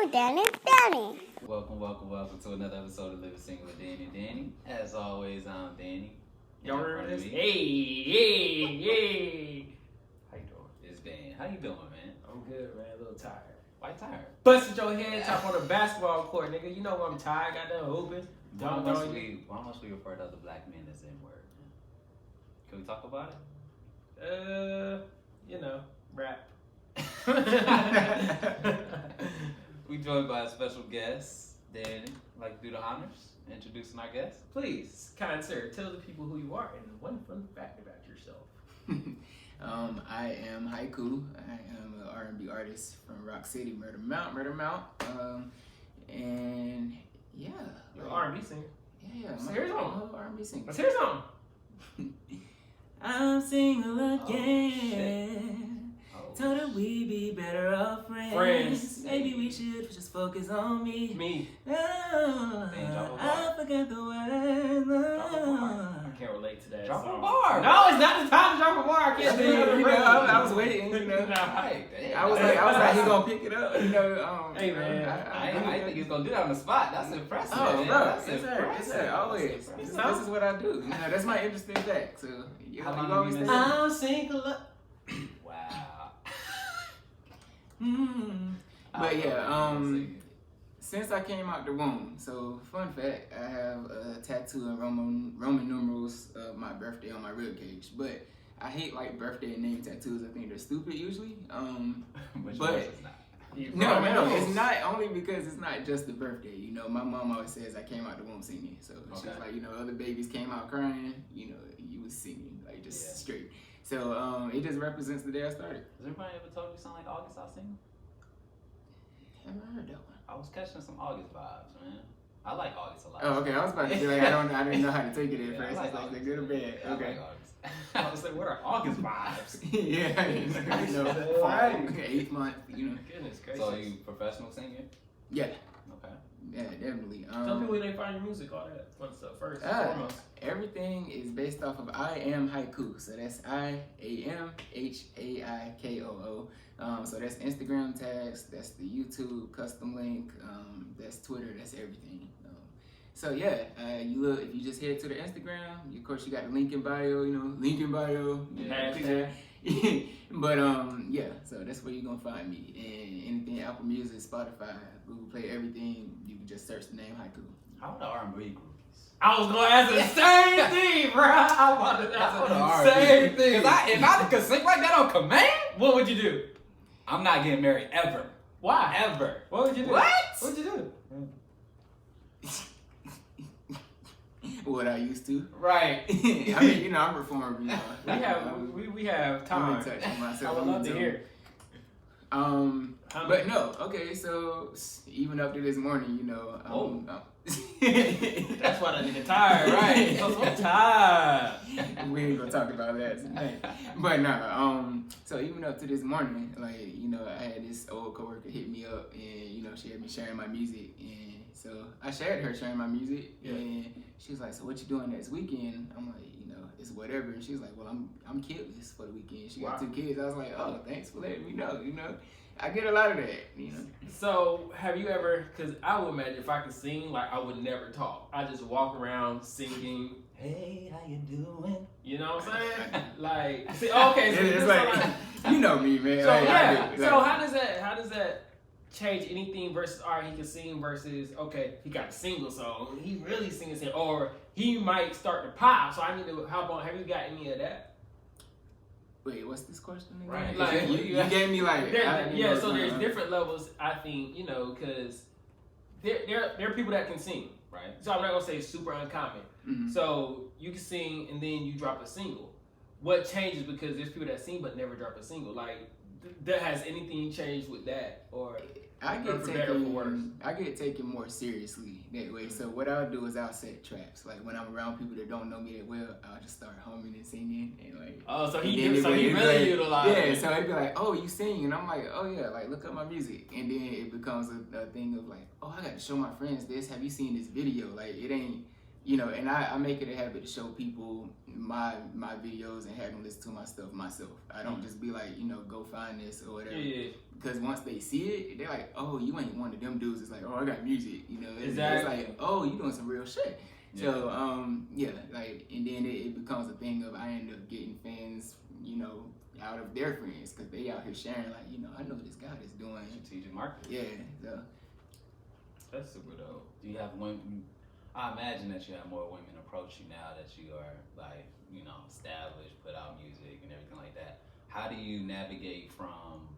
with Danny. Welcome to another episode of Living Single with Danny. As always, I'm Danny. Y'all remember this? Me. Hey. How you doing? It's Dan. How you doing, man? I'm good, man. A little tired. Why you tired? Busted your head top on the basketball court, nigga. You know I'm tired. Got done hooping. Why must we refer to other black men as N-word? Can we talk about it? Rap. We joined by a special guest. Danny, like to do the honors, introducing our guest. Please, kind sir, tell the people who you are and one fun fact about yourself. I am Haikoo. I am an R&B artist from Rock City, Murder Mount. And yeah, You're an R&B singer. Yeah. Let's hear some. R&B singer. Let's hear some. I'm single Oh, again. Told her we'd be better off friends. Maybe we should just focus on me. Me. Oh, I forgot the word. I can't relate to that. Drop song. a bar. No, it's not the time to drop a bar. I can't do it. I was waiting. Right, I was like, he gonna pick it up. Hey, man. I think he's gonna do that on the spot. That's impressive. Oh, man. bro, That's it's impressive. her. Always. This is what I do. That's my interesting fact. So How long you have always you been say, I'm single. Wow. But since I came out the womb, so fun fact, I have a tattoo in Roman numerals of my birthday on my rib cage. But I hate like birthday and name tattoos. I think they're stupid usually. But it's not. No, it's not, only because it's not just the birthday. You know, my mom always says I came out the womb singing. So she's like, other babies came out crying, you was singing, like just straight. So it just represents the day I started. Has anybody ever told you you sound like August Alsina? Haven't heard that one. I was catching some August vibes, man. I like August a lot. Oh, okay. I was about to be like, I didn't know how to take it at first. I like It's like August. they're good or bad. Yeah, Okay. I like August. I was like, what are August vibes? Yeah, fall, 8th month, Goodness gracious. So are you a professional singer? Yeah, Okay. yeah, definitely. Tell people where they find your music, all that fun stuff first and foremost. Everything is based off of I am Haikoo. So that's IAMHAIKOO. So that's Instagram tags, that's the YouTube custom link, that's Twitter, that's everything. So yeah, if you just head to the Instagram, of course you got the link in bio, link in bio. Hashtag. But yeah, so that's where you're gonna find me. And anything Apple Music, Spotify, Google Play, everything, you can just search the name Haikoo. How are the R&B groupies? I was gonna ask the same thing, bro. I wanted to ask the same thing. If I could sing like that on command, What would you do? I'm not getting married ever. Why? Ever. What would you do? What? What would you do? What I used to. Right. I mean, I'm reformed. We have time. I'm in touch with myself. I would love to hear. But no, okay, so even up to this morning, That's why that nigga tired, right? I'm so tired. We ain't gonna talk about that tonight. But no, so even up to this morning, I had this old coworker hit me up and, she had me sharing my music. And so I shared her sharing my music and she was like, so what you doing next weekend? I'm like, it's whatever. And she was like, well, I'm kidless for the weekend. She got 2 kids. I was like, oh, thanks for letting me know, I get a lot of that, So, have you ever, because I would imagine if I could sing, like, I would never talk. I just walk around singing, hey, how you doing? You know what I'm saying? Like, see, okay. So it's like, you know me, man. So, like, so how does that change anything versus, all right, he can sing versus, okay, he got a single song, he really sings it, or he might start to pop, so I need to, have you got any of that? Wait, what's this question again? Right. Like, you gave me like... so there's different levels, I think, because there are people that can sing, right? So I'm not going to say super uncommon. Mm-hmm. So you can sing and then you drop a single. What changes, because there's people that sing but never drop a single. Like, has anything changed with that? Or I get for better or for worse? I get taken more seriously that way. So what I'll do is I'll set traps. Like when I'm around people that don't know me that well, I'll just start humming and singing and like. Oh, so he really utilized. Yeah, so it'd be like, oh, you sing, and I'm like, oh yeah, like look up my music, and then it becomes a thing of like, oh, I got to show my friends this. Have you seen this video? Like it ain't. And I make it a habit to show people my videos and have them listen to my stuff myself. I don't just be like, go find this or whatever. Yeah. because once they see it, they're like, oh, you ain't one of them dudes. It's like, oh, I got music, you know. Exactly. It's like, oh, you doing some real shit. Yeah. So, yeah, like, and then it becomes a thing of I end up getting fans, you know, out of their friends because they out here sharing, like, you know, I know this guy that's doing Strategic marketing. Yeah, so. That's super dope. Do you have women? I imagine that you have more women approach you now that you are like, you know, established, put out music and everything like that. How do you navigate from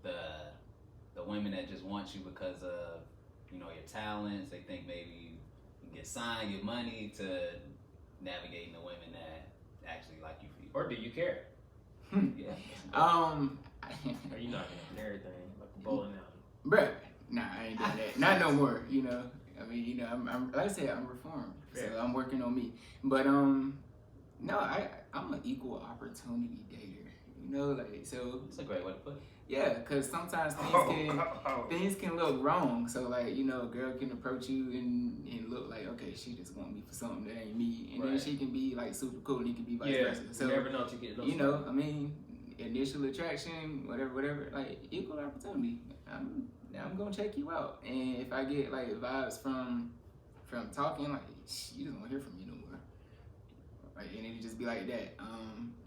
the women that just want you because of, you know, your talents? They think maybe you can get signed, get money, to navigating the women that actually like you for you. Or do you care? Yeah. Are you not getting everything like a bowling alley? Bruh, nah, I ain't doing that. Not no more, you know. I mean, you know, I'm like I said, I'm reformed, so I'm working on me. But no, I'm an equal opportunity dater, you know, like so. It's a great way to put it. Yeah, because sometimes things can look wrong. So like, you know, a girl can approach you and look like, okay, she just want me for something that ain't me, and then she can be like super cool, and he can be vice versa. So you never know what you get. You know, I mean, initial attraction, whatever, like equal opportunity. I'm gonna check you out, and if I get like vibes from talking, like you just won't hear from me no more. Like, and it just be like that.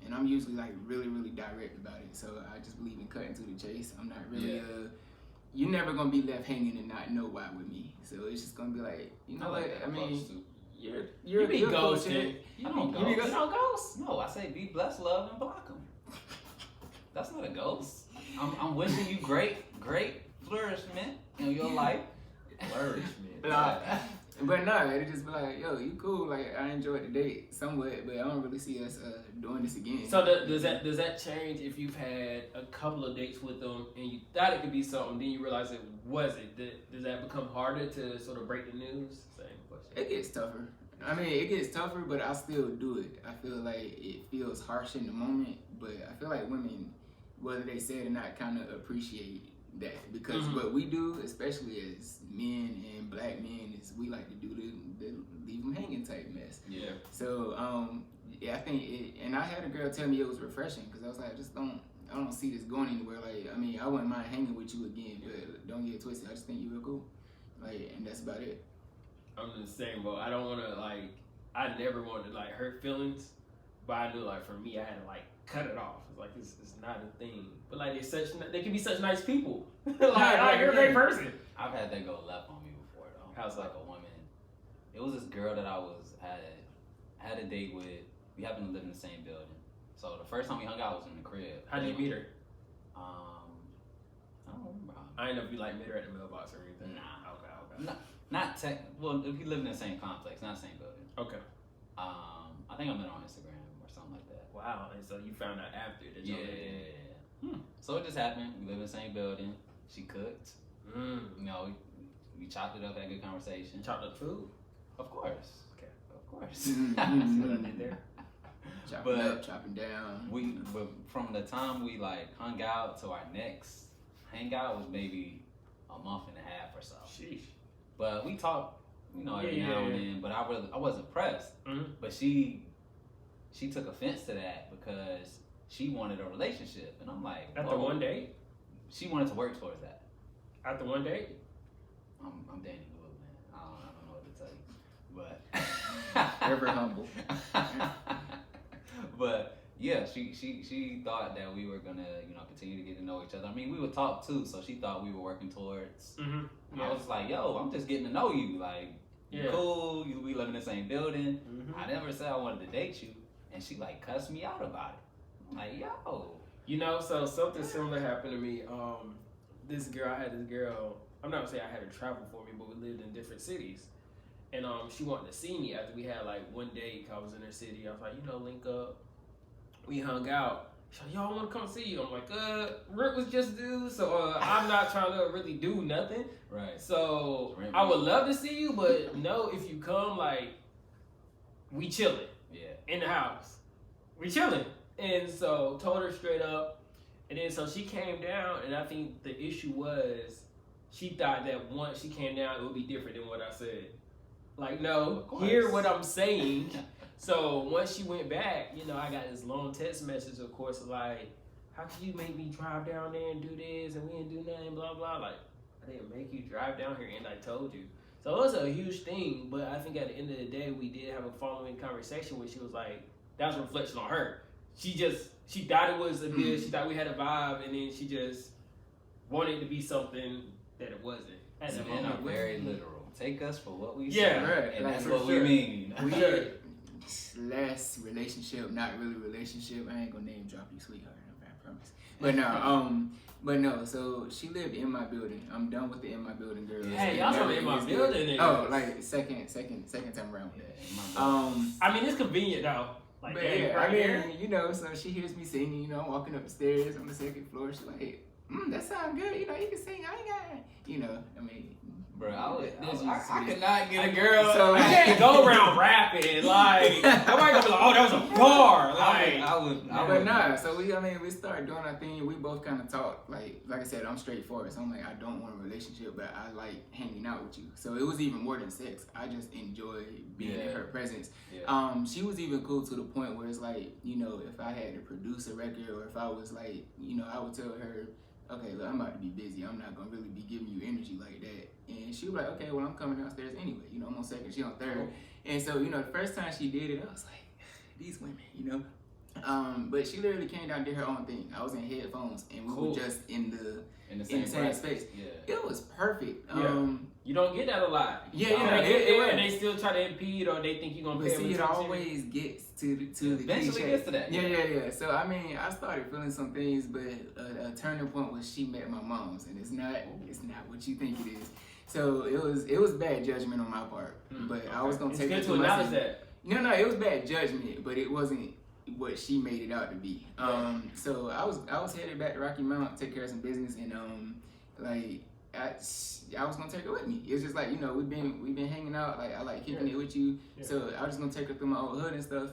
And I'm usually like really direct about it. So I just believe in cutting to the chase. I'm not really you're never gonna be left hanging and not know why with me. So it's just gonna be like, you know what? I mean, you're be ghosting. You don't ghost. No, I say be blessed, love, and block them. That's not a ghost. I'm wishing you great flourishment in your life. Flourishment. But no, it just be like, yo, you cool. Like I enjoyed the date somewhat, but I don't really see us doing this again. So does that change if you've had a couple of dates with them and you thought it could be something, then you realize it wasn't? Does that become harder to sort of break the news? Same question. It gets tougher. I mean, it gets tougher, but I still do it. I feel like it feels harsh in the moment, but I feel like women, whether they say it or not, kind of appreciate that, because what we do, especially as men and black men, is we like to do the leave them hanging type mess. Yeah. So I think and I had a girl tell me it was refreshing, because I was like, I don't see this going anywhere. Like, I mean, I wouldn't mind hanging with you again, but don't get it twisted. I just think you real cool. Like, and that's about it. I'm in the same boat. I don't want to I never wanted to like hurt feelings, but I knew like for me, I had to like cut it off. It's like it's not a thing. But like they can be such nice people. like you're a great person. I've had that go left on me before though. How's like a woman? It was this girl that I had a date with. We happened to live in the same building. So the first time we hung out was in the crib. How'd you meet her? I don't remember. I didn't know if you like met her at the mailbox or anything. Nah. Okay. Not tech. Well, if you live in the same complex, not the same building. Okay. I think I met her on Instagram or something like that. Wow. And so you found out after that? Yeah. So it just happened. We live in the same building. She cooked. You know, we chopped it up, had a good conversation. Chopped up food? Of course. Okay. Of course. See what I did there? Chopping up, chopping down. But from the time we like hung out to our next hangout was maybe a month and a half or so. Sheesh. But we talked, you know, every now and then. But I wasn't pressed. But she took offense to that because she wanted a relationship, and I'm like, after one date? She wanted to work towards that. After one date? I'm Danny Blue, man. I don't know what to tell you, but ever humble. But yeah, she thought that we were gonna, you know, continue to get to know each other. I mean, we would talk too, so she thought we were working towards. I was like, yo, I'm just getting to know you. Like, you cool. We live in the same building. I never said I wanted to date you, and she like cussed me out about it. I'm like, yo. You know, so something similar happened to me. I had this girl. I'm not gonna say I had her travel for me, but we lived in different cities. And she wanted to see me after we had like one date. I was in her city. I was like, you know, link up. We hung out. She's like, yo, I want to come see you. I'm like, rent was just due, so I'm not trying to really do nothing. Right. So I would love to see you, but no, if you come, like, we chilling. Yeah. In the house. We chilling. And so told her straight up. And then so she came down, and I think the issue was she thought that once she came down, it would be different than what I said. Like, no, hear what I'm saying. So once she went back, you know, I got this long text message, of course, like, how could you make me drive down there and do this and we didn't do nothing, blah, blah. Like, I didn't make you drive down here and I told you. So it was a huge thing, but I think at the end of the day, we did have a following conversation where she was like, that was a reflection on her. She thought it was a deal, she thought we had a vibe, and then she just wanted it to be something that it wasn't. At the Men moment. are very literal. Take us for what we Yeah, say, right. and Like, that's for what sure. we mean. Last relationship, not really relationship. I ain't gonna name drop you, sweetheart. I promise. But no. So she lived in my building. I'm done with the in my building girls. Hey, y'all from in my building. Oh, like second time around. I mean, it's convenient though. Like, But hey, yeah, right I mean, here. you know, so she hears me singing, you know, I'm walking up the stairs on the second floor. She's like, hey, that sounds good. You know, you can sing. I ain't got it. You know, I mean, Bro, I I could not get a girl. Girl, So, I can't go around rapping. Like, nobody gonna be like, oh, that was a bar. Like, I would. but nah, so we started doing our thing. We both kind of talked, like I said, I'm straightforward. So I'm like, I don't want a relationship, but I like hanging out with you. So it was even more than sex. I just enjoy being in her presence. Yeah. She was even cool to the point where it's like, you know, if I had to produce a record or if I was like, you know, I would tell her, okay, look, I'm about to be busy. I'm not gonna really be giving you energy like that. And she was like, okay, well, I'm coming downstairs anyway. You know, I'm on second, she on third. And so, you know, the first time she did it, I was like, these women, you know. But she literally came down and did her own thing. I was in headphones and we were just in the same space. Yeah. It was perfect. you don't get that a lot. Yeah, and they still try to impede or they think you're gonna but pay see, them it attention. always gets to the Eventually cliche. gets to that. Yeah. So I mean, I started feeling some things, but a turning point was she met my mom's, and it's not what you think it is. So it was bad judgment on my part, but I was gonna take it to acknowledge that. No, it was bad judgment, but it wasn't what she made it out to be. So I was headed back to Rocky Mount, take care of some business, and I was gonna take her with me. It was just like, you know, we've been hanging out. Like I like kicking it with you, so I was just gonna take her through my old hood and stuff.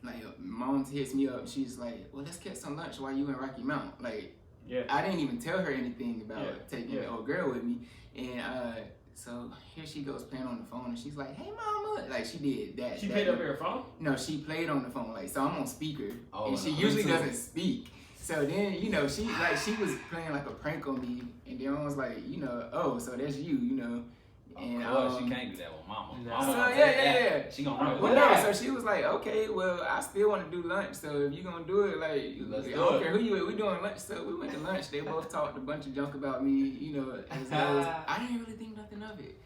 Like mom hits me up. She's like, well, let's get some lunch while you in Rocky Mount. Like I didn't even tell her anything about taking the old girl with me, and so here she goes playing on the phone, and she's like, hey mama, like she did that. She played up her phone? No, she played on the phone. Like, so I'm on speaker, and she no, usually doesn't speak. So then, you know, she was playing like a prank on me, and then I was like, you know, oh, so that's you know. And she can't do that with mama. No. Mama So gonna yeah. take that. She gonna run with Well, that. no, so she was like, okay, well, I still want to do lunch, so if you gonna do it, like, Let's I do don't it. care who you with, we doing lunch. So we went to lunch. They both talked a bunch of junk about me, you know, as well as I didn't really think nothing of it.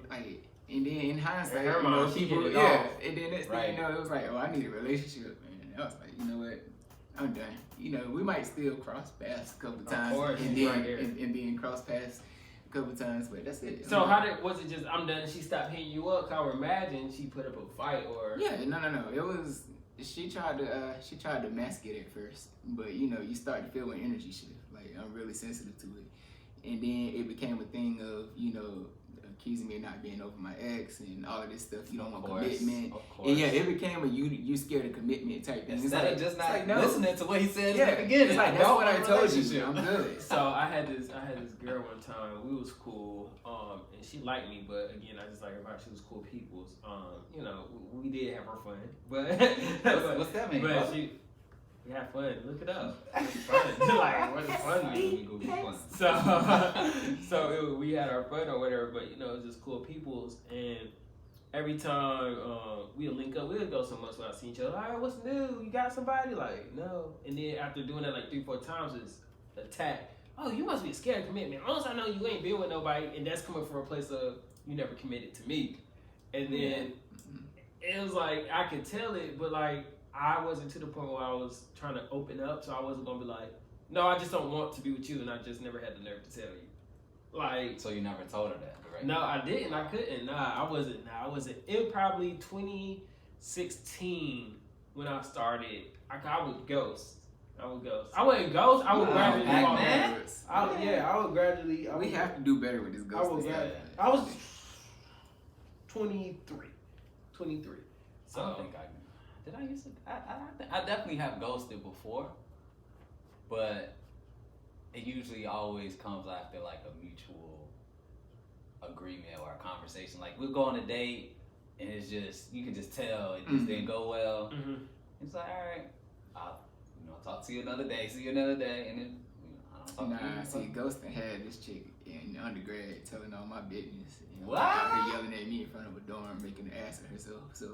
Like, and then in hindsight, her you know, mom, she people, hit it yeah, off. and then next thing you know, it was like, oh, I need a relationship, and I was like, you know what, I'm done. You know, we might still cross paths a couple times, course, and right there. then and then cross paths a couple times, but that's it. So was it just I'm done and she stopped hitting you up? 'Cause I would imagine she put up a fight or Yeah, no. It was she tried to mask it at first, but you know, you start to feel an energy shift. Like I'm really sensitive to it, and then it became a thing of, you know, accusing me of not being over my ex and all of this stuff. You don't want commitment, and yeah, it became a you scared of commitment type thing. Instead of just not no. listening to what he said Yeah, at the beginning. it's like that's what I told you. I'm good. So I had this girl one time. We was cool, and she liked me, but again, I just like her. She was cool people's. You know, we did have our fun, but what's that mean? But we had fun. Look it up. Fun. Like what does fun mean? So we had our fun or whatever, but you know, it was just cool people's, and every time we'd link up, we'd go so much without seeing each other. All right, what's new? You got somebody? Like, no. And then after doing that like 3-4 times, it's attack. Oh, you must be scared of commitment. Honestly, I know you ain't been with nobody, and that's coming from a place of you never committed to me. And then it was like I could tell it, but like I wasn't to the point where I was trying to open up, so I wasn't gonna be like, no, I just don't want to be with you, and I just never had the nerve to tell you. Like, so you never told her that, right? No, I didn't. I couldn't. I wasn't. In probably 2016 when I started. I would ghost. I wouldn't ghost. I would gradually fall back. I would gradually. We have to do better with this ghost. I was 23. So I don't think did I used to? I definitely have ghosted before, but it usually always comes after like a mutual agreement or a conversation. Like we'll go on a date and it's just you can just tell it just didn't go well. Mm-hmm. It's like, all right, I'll talk to you another day. See you another day, and then I don't talk to you. See, Ghostin had this chick in undergrad telling all my business. What? Out here yelling at me in front of a dorm, making an ass of herself. So.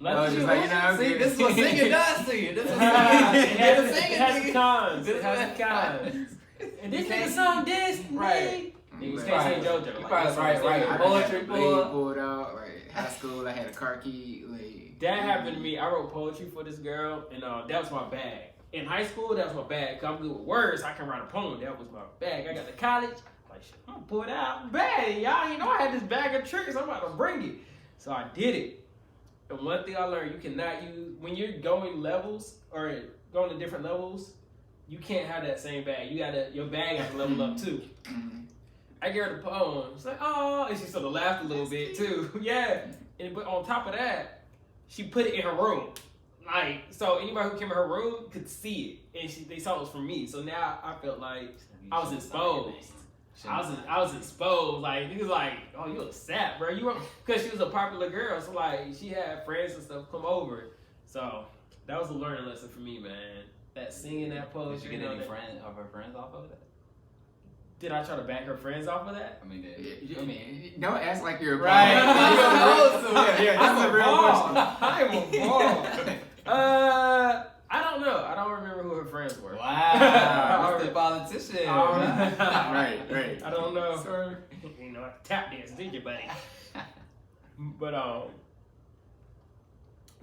See, this is what singing does to you. This is what It has cons. It has cons. And this nigga song this, right? Niggas can't say JoJo. Right. Poetry pulled out. Like high school, I had a car key. Like that happened to me. I wrote poetry for this girl, and that was my bag. In high school, that was my bag. Cause I'm good with words. I can write a poem. That was my bag. I got to college. Like shit, I'm gonna pull it out. Bag, y'all. You know I had this bag of tricks. I'm about to bring it. So I did it. And one thing I learned, you cannot use when you're going levels or going to different levels. You can't have that same bag. Your bag has to level up too. I gave her the poem. She's like, oh, and she sort of laughed a little bit too. Yeah. But on top of that, she put it in her room. Like, so anybody who came in her room could see it. And they saw it was from me. So now I felt like I was exposed. I was exposed. Like, niggas like, oh, you a sap, bro. Because she was a popular girl. So, like, she had friends and stuff come over. So, that was a learning lesson for me, man. That singing that poetry. Did you get any friends of her friends off of that? Did I try to back her friends off of that? I mean, don't ask like you're a right. That's a real question. I'm a ball. I don't know. I don't remember who her friends were. Wow, Mr. Politician. Right. I don't know. Sir. You know, tap dance, did you, buddy? But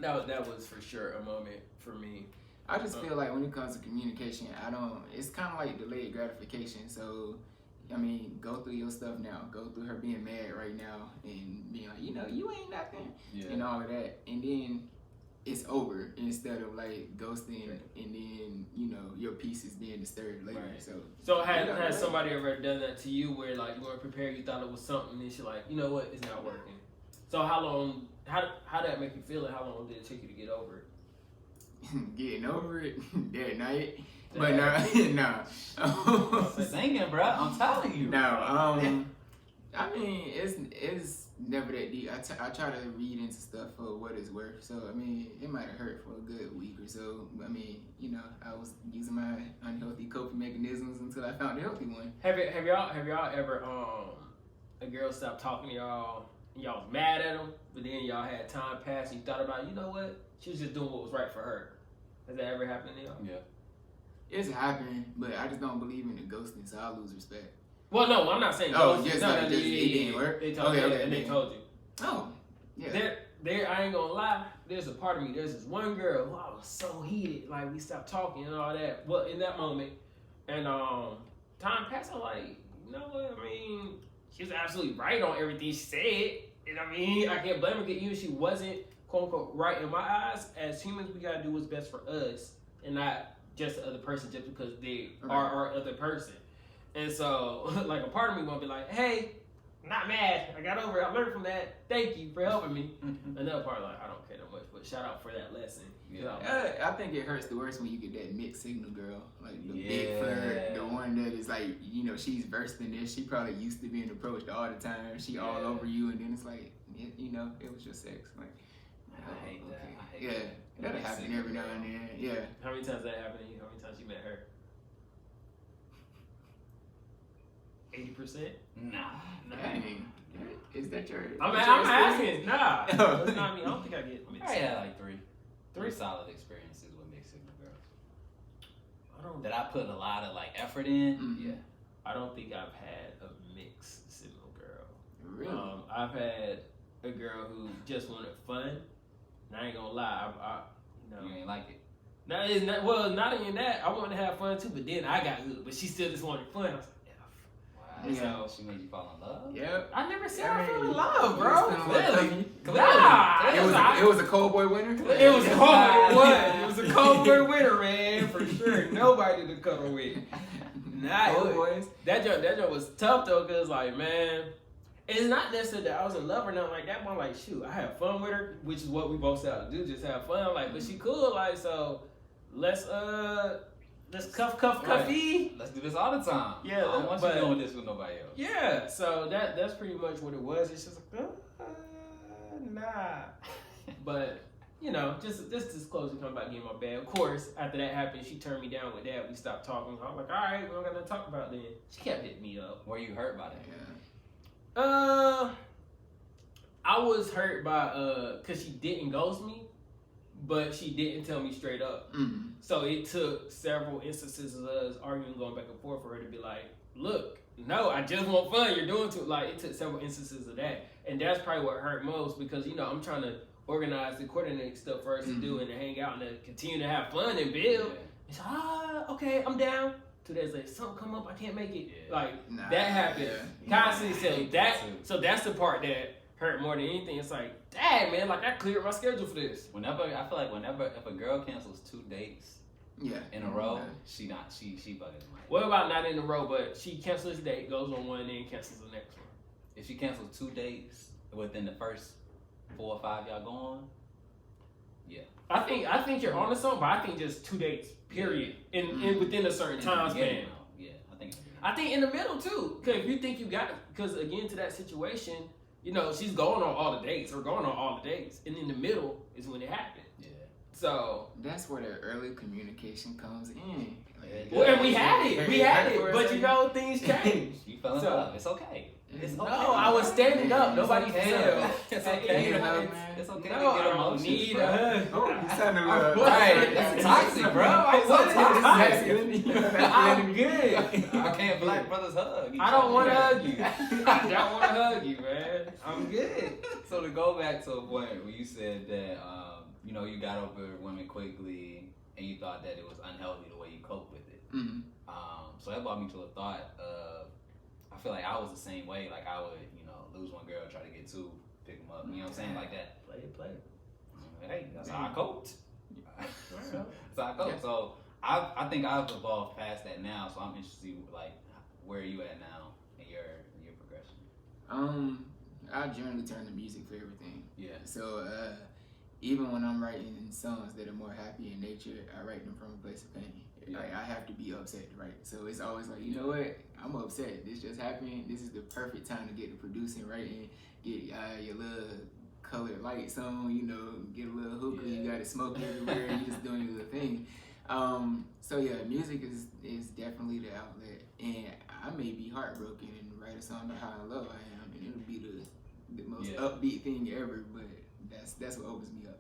that was for sure a moment for me. I just feel like when it comes to communication, it's kind of like delayed gratification. So, I mean, go through your stuff now. Go through her being mad right now and being like, you ain't nothing, and all of that. And then it's over instead of like ghosting and then, your peace is being disturbed later. Right. So has somebody ever done that to you where like you weren't prepared, you thought it was something, and she's like, you know what, it's not working. So how did that make you feel and how long did it take you to get over it? Getting over it that night, but no. Singing, bro. I'm telling you. No, I mean it's never that deep. I try to read into stuff for what it's worth. So I mean, it might have hurt for a good week or so. I mean, I was using my unhealthy coping mechanisms until I found a healthy one. Have y'all ever a girl stopped talking to y'all and y'all was mad at them, but then y'all had time pass and you thought about, you know what? She was just doing what was right for her. Has that ever happened to y'all? Yeah. It's happened, but I just don't believe in the ghosting, so I lose respect. Well, no, I'm not saying ghosting. It didn't work? They told you. And they told you. Oh, yeah. There, I ain't gonna lie, there's a part of me, there's this one girl who I was so heated, like we stopped talking and all that. Well, in that moment, and time passed, I'm like, you know what, I mean, she was absolutely right on everything she said. And I mean, I can't blame her, even if she wasn't quote unquote right in my eyes. As humans, we gotta do what's best for us and not just the other person just because they are our other person. And so, like, a part of me won't be like, hey, not mad, I got over it, I learned from that, thank you for helping me. Another part, like, I don't care that much, but shout out for that lesson. I think it hurts the worst when you get that mixed signal girl, like the big flirt, the one that is like, she's versed in this, she probably used to being approached all the time, she all over you, and then it's like, it was just sex. Like, I hate that. That'll happen every now and then. Yeah. How many times that happened to you? How many times you met her? 80%? Nah. Dang. Is that your? I'm asking. Nah. That's not me. I don't think I get mixed. I had like three solid experiences with mixed signal girls. That I put a lot of like effort in. Mm-hmm. Yeah. I don't think I've had a mixed signal girl. Really? I've had a girl who just wanted fun. And I ain't gonna lie, You ain't like it. Not even that. I wanted to have fun too, but then I got hooked. But she still just wanted fun. I was like, wow. So she made you fall in love? Yep. I never said I fell in love, bro. Clearly. Nah. It was a cold boy winter. It was a cold boy. It was a cold boy winter, man, for sure. Nobody to cuddle with. Cold boys. That joke was tough though, cause like, man, it's not necessarily that I was in love or nothing like that, but I'm like, shoot, I had fun with her, which is what we both set out to do, just have fun. Like, but she cool, like, so let's cuffy. Let's do this all the time. Yeah, I don't want you doing this with nobody else. Yeah, so that's pretty much what it was. It's just like, nah. But you know, just disclosure come about getting my bag. Of course, after that happened, she turned me down with that. We stopped talking. I was like, all right, we don't got nothing to talk about then. She kept hitting me up. Were you hurt by that? Yeah. I was hurt by cause she didn't ghost me, but she didn't tell me straight up. Mm-hmm. So it took several instances of us arguing, going back and forth for her to be like, look, no, I just want fun. You're doing too. Like, it took several instances of that, and that's probably what hurt most because you know I'm trying to organize and coordinate stuff for us to do and to hang out and to continue to have fun and build. Yeah. It's okay, I'm down. 2 days later, something come up, I can't make it. Yeah. Like Nah, that happened constantly. So that's the part that hurt more than anything. It's like, dang man, like I cleared my schedule for this. I feel like if a girl cancels 2 dates in a row, she bugging the mic. What about not in a row, but she cancels this date, goes on one, and then cancels the next one? If she cancels 2 dates within the first 4 or 5 y'all go on, yeah. I think you're on to something, but I think just 2 dates, period, in within a certain time span. Yeah, I think in the middle too, because if you think you got it, because again to that situation, you know she's going on all the dates or going on all the dates, and in the middle is when it happened. Yeah. So that's where the early communication comes in. Like, well, and we had it, but you know things change. You fell in love. It's okay. It's No, okay. I was standing up. Nobody fell. It's okay. It's okay. No, I don't need a hug. Oh, you sounded a little right. That's toxic, bro. I'm good. I can't black brothers hug. I don't want to hug you. I don't want to hug you, man. I'm good. So to go back to a point where you said that you know you got over women quickly and you thought that it was unhealthy the way you coped with it. Mm-hmm. So that brought me to a thought of I feel like I was the same way. Like I would, you know, lose one girl, try to get 2, pick them up. You know what I'm saying? Like that. Play it. Hey, that's how I coped. That's how I coped. So I think I've evolved past that now. So I'm interested, like, where are you at now in your progression? I generally turn to music for everything. Yeah. So even when I'm writing songs that are more happy in nature, I write them from a place of pain. Yeah. Like I have to be upset, right? So it's always like, you know what? I'm upset. This just happened. This is the perfect time to get to producing, writing, get your little colored lights on, you know, get a little hookah. You got it smoking everywhere. You just doing your little thing. So yeah, music is definitely the outlet, and I may be heartbroken and write a song about how in love I am, and it'll be the most upbeat thing ever. But that's what opens me up.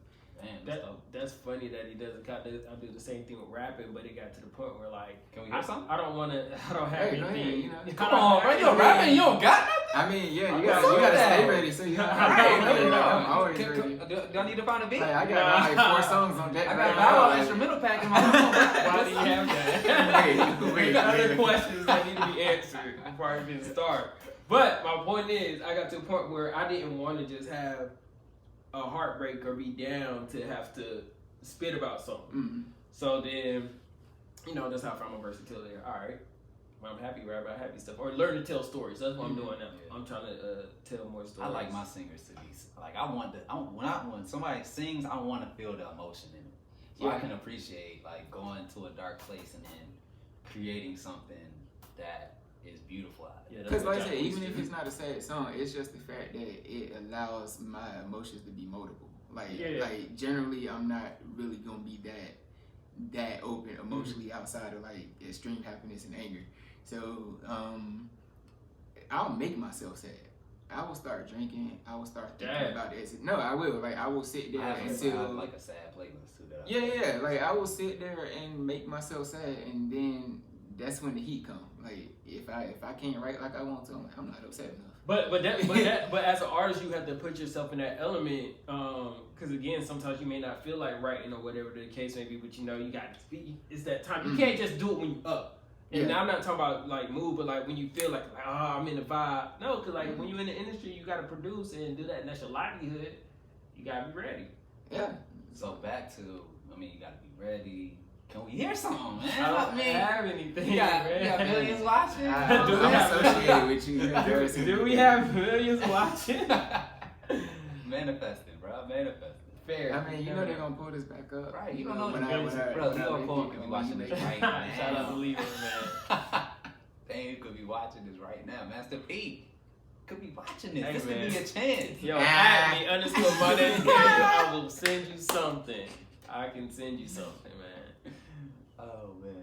Damn, that's funny that he doesn't. I do the same thing with rapping, but it got to the point where like, can we hear something? I don't want to. I don't have Hey, go anything. ahead, you know. Come on, bro. You're rapping. You don't got nothing. I mean, yeah, you What's gotta up with that? stay ready. So you know, I'm always ready. Do I need to find a beat? Like, I got like 4 songs on deck. I got a Bow instrumental pack in my phone. Why do you have that? Wait. Other questions that need to be answered before I even start. But my point is, I got to a point where I didn't want to just have a heartbreak or be down to have to spit about something. Mm-hmm. So then, you know, that's how I found my versatility. All right, when I'm happy, rap about happy stuff, or learn to tell stories. That's what I'm doing now. Yeah. I'm trying to tell more stories. I like my singers to be like when somebody sings, I want to feel the emotion in it, so I can appreciate like going to a dark place and then creating something that is beautiful out of it. Because like I said, even if it's not a sad song, it's just the fact that it allows my emotions to be moldable. Like generally, I'm not really gonna be that open emotionally outside of like extreme happiness and anger. So I'll make myself sad. I will start drinking. I will start thinking about it. No, I will. Like I will sit there I have until like a sad playlist too. Yeah. Like I will sit there and make myself sad, and then that's when the heat comes. Like if I can't write like I want to, I'm not upset enough. But as an artist, you have to put yourself in that element. Because again, sometimes you may not feel like writing or whatever the case may be. But you know, you got to be. It's that time. You can't just do it when you up. And now I'm not talking about like mood, but like when you feel like I'm in the vibe. No, because like when you're in the industry, you got to produce and do that, and that's your livelihood. You got to be ready. Yeah. So back to, you got to be ready. Can we hear something, man? I don't have anything. You got millions watching? I'm associated with you. Do we have millions watching? Manifesting, bro. Manifesting. Fair. I mean, you know they're gonna pull this back up. Right. You don't know when bro. You gonna pull could be watching this right now. Shout out to Leo, man. Dang, you could be watching this right now. Master P could be watching watching this. Hey, This man. could be a chance. Yo, add me _Monday. I will send you something. I can send you something, man. Oh man.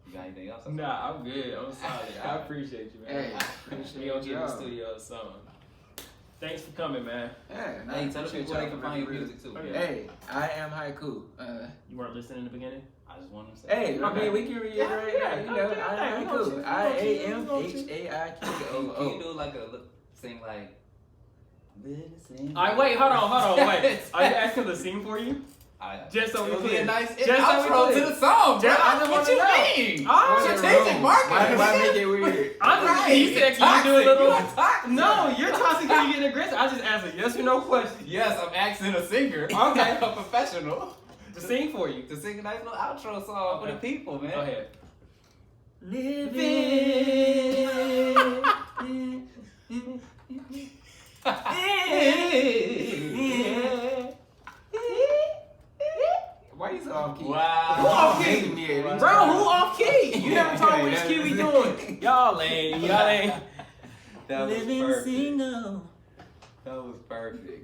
You got anything else? Nah, I'm good. I'm solid. I appreciate you, man. Hey, We appreciate gonna get in the y'all. studio or something. Thanks for coming, man. Yeah, Hey, tell the appreciate people where they y'all can for find your real. music too. Okay. Hey, I am Haikoo. You weren't listening in the beginning? I just want to say. Hey, I Okay. mean, we can reiterate Yeah, that. You come know, do your I thing. am We gonna Haikoo. choose, we IAMHAIKOO. Can you do like a sing like? Listen. All right, wait, hold on, wait. Are you asking to sing for you? Just so we it'll be clear. a nice Just so we outro clear. to the song, bro. Just- I just What wanna you know. mean? Oh, Strategic marketing. Why make it weird? I'm just, Right. you said, can you do a Toxic. little? You are toxic. No, you're toxic because you're getting aggressive. I just asked a yes or no question. Yes, I'm asking a singer. Okay. A professional. To sing for you. To sing a nice little outro song for the people, man. Go ahead. Why you so off key? Wow. Who off key? Hating me, Bro, who off key? You never told me which Yeah, key we that's- doing. Y'all ain't. That was perfect. single. That was perfect.